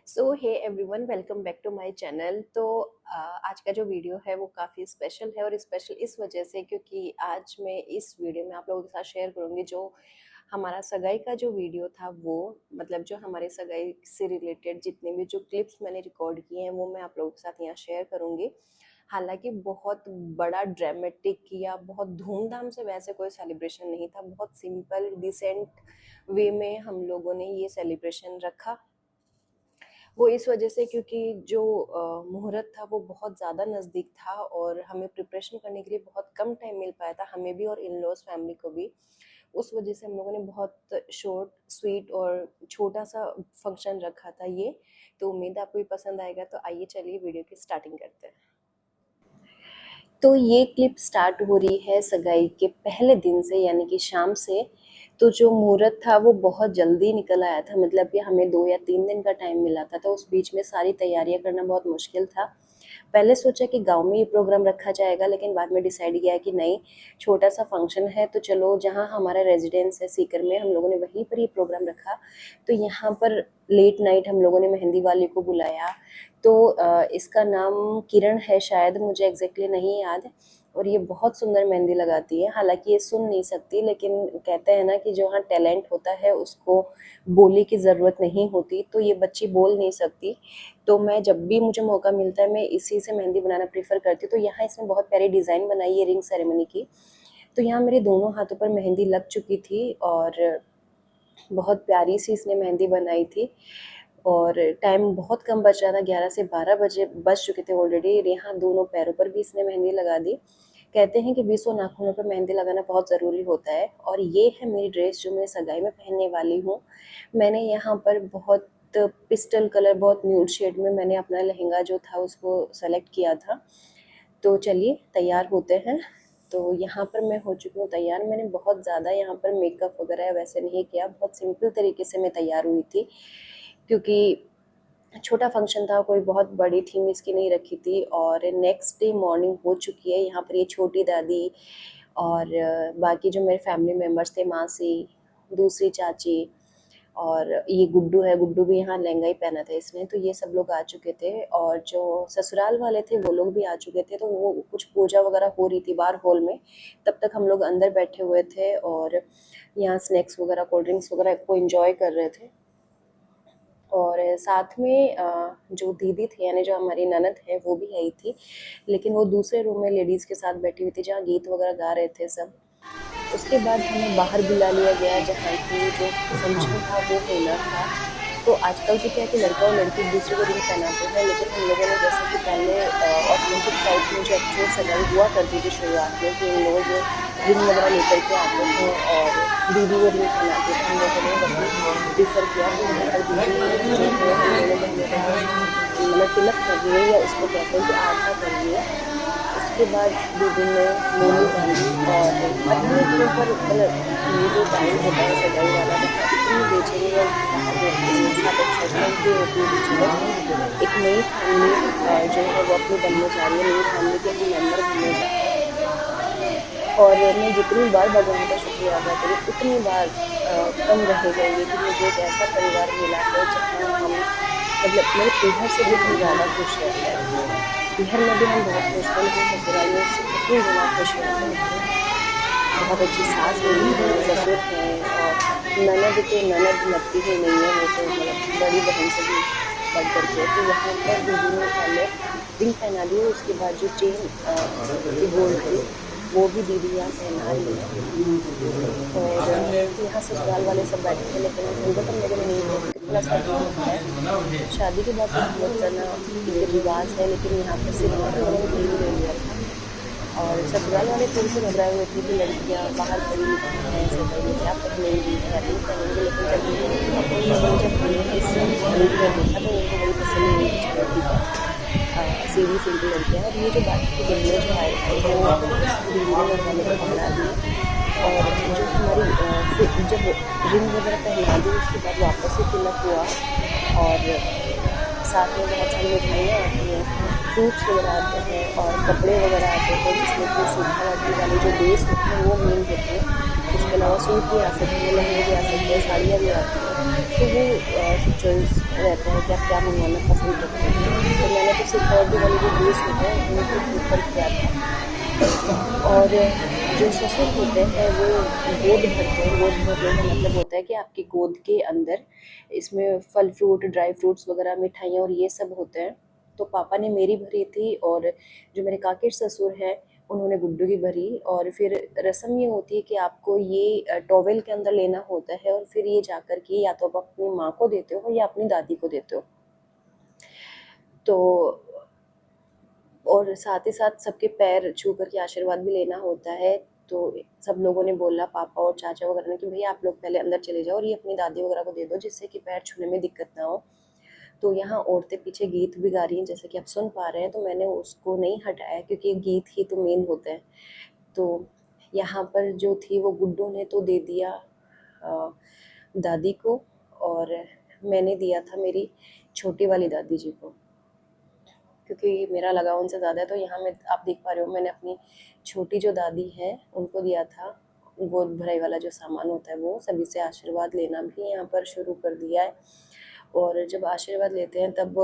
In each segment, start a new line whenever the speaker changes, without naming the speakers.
So hey everyone, welcome back to my channel. तो आज का जो वीडियो है वो काफ़ी स्पेशल है, और स्पेशल इस वजह से क्योंकि आज मैं इस वीडियो में आप लोगों के साथ शेयर करूंगी जो हमारा सगाई का जो वीडियो था वो, मतलब जो हमारे सगाई से रिलेटेड जितने भी जो क्लिप्स मैंने रिकॉर्ड किए हैं वो मैं आप लोगों के साथ यहाँ शेयर करूंगी। हालांकि बहुत बड़ा ड्रामेटिक या बहुत धूमधाम से वैसे कोई सेलिब्रेशन नहीं था, बहुत सिंपल डिसेंट वे में हम लोगों ने ये सेलिब्रेशन रखा। वो इस वजह से क्योंकि जो मुहूर्त था वो बहुत ज़्यादा नज़दीक था और हमें प्रिपरेशन करने के लिए बहुत कम टाइम मिल पाया था, हमें भी और इन लॉज फैमिली को भी। उस वजह से हम लोगों ने बहुत शॉर्ट स्वीट और छोटा सा फंक्शन रखा था ये। तो उम्मीद आपको भी पसंद आएगा। तो आइए चलिए वीडियो की स्टार्टिंग करते हैं। तो ये क्लिप स्टार्ट हो रही है सगाई के पहले दिन से, यानी कि शाम से। तो जो मुहूर्त था वो बहुत जल्दी निकल आया था, मतलब कि हमें 2 या 3 दिन का टाइम मिला था। तो उस बीच में सारी तैयारियां करना बहुत मुश्किल था। पहले सोचा कि गांव में ये प्रोग्राम रखा जाएगा, लेकिन बाद में डिसाइड किया कि नहीं, छोटा सा फंक्शन है तो चलो जहां हमारा रेजिडेंस है सीकर में, हम लोगों ने वहीं पर ये प्रोग्राम रखा। तो यहाँ पर लेट नाइट हम लोगों ने मेहंदी वाले को बुलाया। तो इसका नाम किरण है शायद, मुझे एग्जैक्टली नहीं याद। और ये बहुत सुंदर मेहंदी लगाती है। हालांकि ये सुन नहीं सकती, लेकिन कहते हैं ना कि जो हाँ टैलेंट होता है उसको बोली की ज़रूरत नहीं होती। तो ये बच्ची बोल नहीं सकती, तो मैं जब भी मुझे मौका मिलता है मैं इसी से मेहंदी बनाना प्रेफर करती हूँ। तो यहाँ इसने बहुत प्यारी डिज़ाइन बनाई है रिंग सेरेमनी की। तो यहाँ मेरे दोनों हाथों पर मेहंदी लग चुकी थी और बहुत प्यारी सी इसने मेहंदी बनाई थी। और टाइम बहुत कम बच रहा था, 11 से 12 बजे बज चुके थे ऑलरेडी। यहाँ दोनों पैरों पर भी इसने मेहंदी लगा दी। कहते हैं कि 20 नाखूनों पर मेहंदी लगाना बहुत ज़रूरी होता है। और ये है मेरी ड्रेस जो मैं सगाई में पहनने वाली हूँ। मैंने यहाँ पर बहुत पिस्टल कलर, बहुत न्यूड शेड में मैंने अपना लहंगा जो था उसको सेलेक्ट किया था। तो चलिए तैयार होते हैं। तो यहाँ पर मैं हो चुकी हूँ तैयार। मैंने बहुत ज़्यादा यहाँ पर मेकअप वगैरह वैसे नहीं किया, बहुत सिंपल तरीके से मैं तैयार हुई थी, क्योंकि छोटा फंक्शन था, कोई बहुत बड़ी थीम इसकी नहीं रखी थी। और नेक्स्ट डे मॉर्निंग हो चुकी है। यहाँ पर ये छोटी दादी और बाकी जो मेरे फैमिली मेम्बर्स थे, मासी, दूसरी चाची, और ये गुड्डू है, गुड्डू भी यहाँ लहंगा ही पहना था इसने। तो ये सब लोग आ चुके थे, और जो ससुराल वाले थे वो लोग भी आ चुके थे। तो वो कुछ पूजा वगैरह हो रही थी बाहर हॉल में, तब तक हम लोग अंदर बैठे हुए थे और यहाँ स्नैक्स वगैरह, कोल्ड ड्रिंक्स वगैरह को एंजॉय कर रहे थे। और साथ में जो दीदी थी, यानी जो हमारी ननद है, वो भी आई थी, लेकिन वो दूसरे रूम में लेडीज़ के साथ बैठी हुई थी जहाँ गीत वगैरह गा रहे थे सब। उसके बाद हमें बाहर बुला लिया गया जहाँ की जो फंक्शन था वो होना था। तो आजकल तो क्या है कि लड़का और लड़की एक दूसरे को रिंग पहनाते हैं, लेकिन हम लोगों ने जैसे कि पहले ऑथेंटिक टाइप में जो एक्चुअल सगाई हुआ करती थी शुरुआत में, कि इन लोग जो रिंग वगैरह लेकर के आते थे और दीदी को रिंग पहनाते थे, हम लोगों ने वही प्रीफर किया। तो यहाँ पर दीदी जो है हम दोनों बहनों का मतलब तिलक कर रही है, या उसको कहते हैं कि आधा कर रही है। उसके बाद दीदी ने मोनी बांधी, और पता नहीं क्यों पर मतलब ये जो टाइम होता है सगाई वाला, वहाँ इतनी बेचैनी और बाहर इसके साथ एक्साइटमेंट भी होती है कि चलो एक नई फैमिली जो है वो अपनी बनने जा रही है, नई फैमिली के हम मेंबर बनने जा रहे हैं। और मैं जितनी बार भगवान का शुक्रिया अदा करूँ उतनी बार कम रहेगा ये, कि मुझे एक ऐसा परिवार मिला है जहाँ हम, मतलब मेरे पीहर से भी हम ज़्यादा खुश रहते हैं। पीहर में भी हम बहुत खुश थे, लेकिन ससुराल में उससे कितनी गुना खुश रहते हैं। बहुत अच्छी सास मिली है, ससुर हैं, और ननद तो ननद लगती ही नहीं है, वो तो मतलब बड़ी बहन से भी बढ़ कर के। तो यहाँ पर दीदी ने पहले रिंग पहना दी, उसके बाद जो चेन थी गोल्ड की, वो भी दीदी यहाँ पहना रही है। और यहाँ ससुराल वाले सब बैठे थे, लेकिन घूंघट हम लोगों ने नहीं किया क्योंकि थोड़ा सा डर लगता है। शादी के बाद तो घूंघट करना एक रिवाज है, लेकिन यहाँ पर सिर्फ हम लोगों ने रिंग ले लिया था। और ससुराल वाले थोड़े से घबराए हुए थे कि लड़कियां बाहर पढ़ी लिखी हैं, सगाई में क्या पहनेंगी, क्या नहीं पहनेंगी। लेकिन जब हम लोगों ने जब इस रिंग में देखा तो उनको बड़ी तसल्ली हुई कि चलो ठीक है, सीधी सिंपल लड़कियां हैं। और ये जो बाकी के दुल्हन जो आए थे वो दीदी ने घर वालों को पकड़ा दिए। और जो हमारी फिर जब रिंग वगैरह पहना दी उसके बाद वापस से तिलक हुआ, और साथ में बहुत सारी मिठाइयाँ आती हैं, फ्रूट्स वगैरह आते हैं, और कपड़े वगैरह आते हैं, जिसमें कि सीधा वाली वाले जो बेस होते हैं वो मेन होते हैं, उस इसके अलावा सूट भी आ सकते हैं, लहंगे भी आ सकते हैं, साड़ियाँ भी आती हैं। तो वो सब चॉइस रहता है कि आप क्या मंगवाना पसंद करते हैं। तो मैंने तो सिर्फ बर्थडे वाले जो डेज़ होते हैं उनको प्रेफ़र किया था। और जो ससुर होते हैं वो गोद भरते हैं। गोद भरने का मतलब होता है कि आपकी गोद के अंदर इसमें फल फ्रूट, ड्राई फ्रूट्स वगैरह, मिठाइयाँ और ये सब होते हैं। तो पापा ने मेरी भरी थी और जो मेरे काके ससुर हैं उन्होंने गुड्डू की भरी। और फिर रस्म ये होती है कि आपको ये टॉवेल के अंदर लेना होता है और फिर ये जाकर के या तो आप अपनी माँ को देते हो या अपनी दादी को देते हो। तो और साथ ही साथ सबके पैर छू कर के आशीर्वाद भी लेना होता है। तो सब लोगों ने बोला, पापा और चाचा वगैरह ने, कि भैया आप लोग पहले अंदर चले जाओ और ये अपनी दादी वगैरह को दे दो जिससे कि पैर छूने में दिक्कत ना हो। तो यहाँ औरतें पीछे गीत भी गा रही हैं जैसे कि आप सुन पा रहे हैं, तो मैंने उसको नहीं हटाया क्योंकि गीत ही तो मेन होता है। तो यहाँ पर जो थी वो गुड्डू ने तो दे दिया दादी को, और मैंने दिया था मेरी छोटी वाली दादी जी को, क्योंकि मेरा लगाव उनसे ज़्यादा है। तो यहाँ मैं आप देख पा रहे हो मैंने अपनी छोटी जो दादी है उनको दिया था गोद भराई वाला जो सामान होता है वो। सभी से आशीर्वाद लेना भी यहाँ पर शुरू कर दिया है। और जब आशीर्वाद लेते हैं तब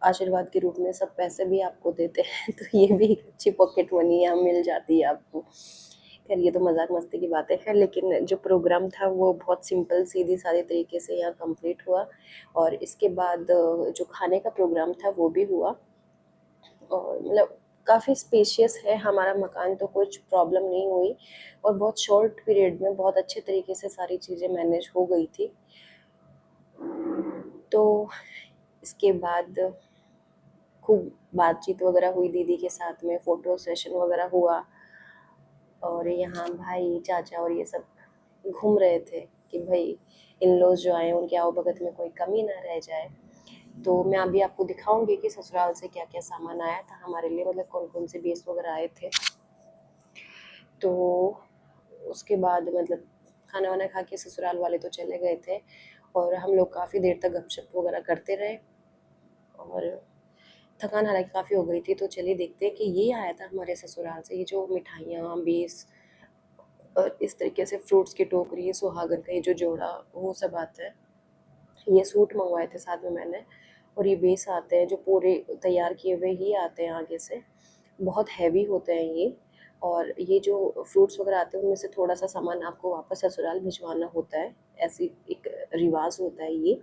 आशीर्वाद के रूप में सब पैसे भी आपको देते हैं तो ये भी एक अच्छी पॉकेट मनी यहाँ मिल जाती है आपको। खैर ये तो मजाक मस्ती की बातें हैं, लेकिन जो प्रोग्राम था वो बहुत सिंपल सीधी सादी तरीके से यहाँ कंप्लीट हुआ। और इसके बाद जो खाने का प्रोग्राम था वो भी हुआ। और मतलब काफ़ी स्पेशियस है हमारा मकान, तो कुछ प्रॉब्लम नहीं हुई और बहुत शॉर्ट पीरियड में बहुत अच्छे तरीके से सारी चीज़ें मैनेज हो गई थी। तो इसके बाद खूब बातचीत वगैरह हुई दीदी के साथ में, फ़ोटो सेशन वगैरह हुआ। और यहाँ भाई चाचा और ये सब घूम रहे थे कि भाई इन लॉज जो आए उनके आओ भगत में कोई कमी ना रह जाए। तो मैं अभी आपको दिखाऊंगी कि ससुराल से क्या क्या सामान आया था हमारे लिए, मतलब कौन कौन से बेस वगैरह आए थे। तो उसके बाद मतलब खाना वाना खा के ससुराल वाले तो चले गए थे और हम लोग काफ़ी देर तक गपशप वगैरह करते रहे। और थकान हालांकि काफ़ी हो गई थी, तो चलिए देखते हैं कि ये आया था हमारे ससुराल से, ये जो मिठाइयाँ बेस और इस तरीके से फ्रूट्स की टोकरी, सुहागन का ये जो जोड़ा वो सब आता है। ये सूट मंगवाए थे साथ में मैंने। और ये बेस आते हैं जो पूरे तैयार किए हुए ही आते हैं आगे से, बहुत हैवी होते हैं ये। और ये जो फ्रूट्स वगैरह आते हैं उनमें से थोड़ा सा सामान आपको वापस ससुराल भिजवाना होता है, ऐसी एक रिवाज होता है ये।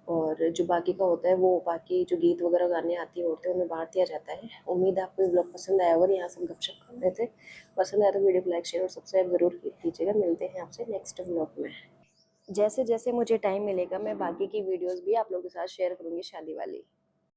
और जो बाकी का होता है वो बाकी जो गीत वगैरह गाने आती है औरतें उन्हें बांट दिया जाता है। उम्मीद है आपको ये ब्लॉग पसंद आया होगा। यहाँ से हम गपशप कर रहे थे। पसंद आया तो वीडियो को लाइक शेयर और सब्सक्राइब ज़रूर कीजिएगा। मिलते हैं आपसे नेक्स्ट ब्लॉग में। जैसे जैसे मुझे टाइम मिलेगा मैं बाकी की वीडियोस भी आप लोगों के साथ शेयर करूँगी शादी वाली।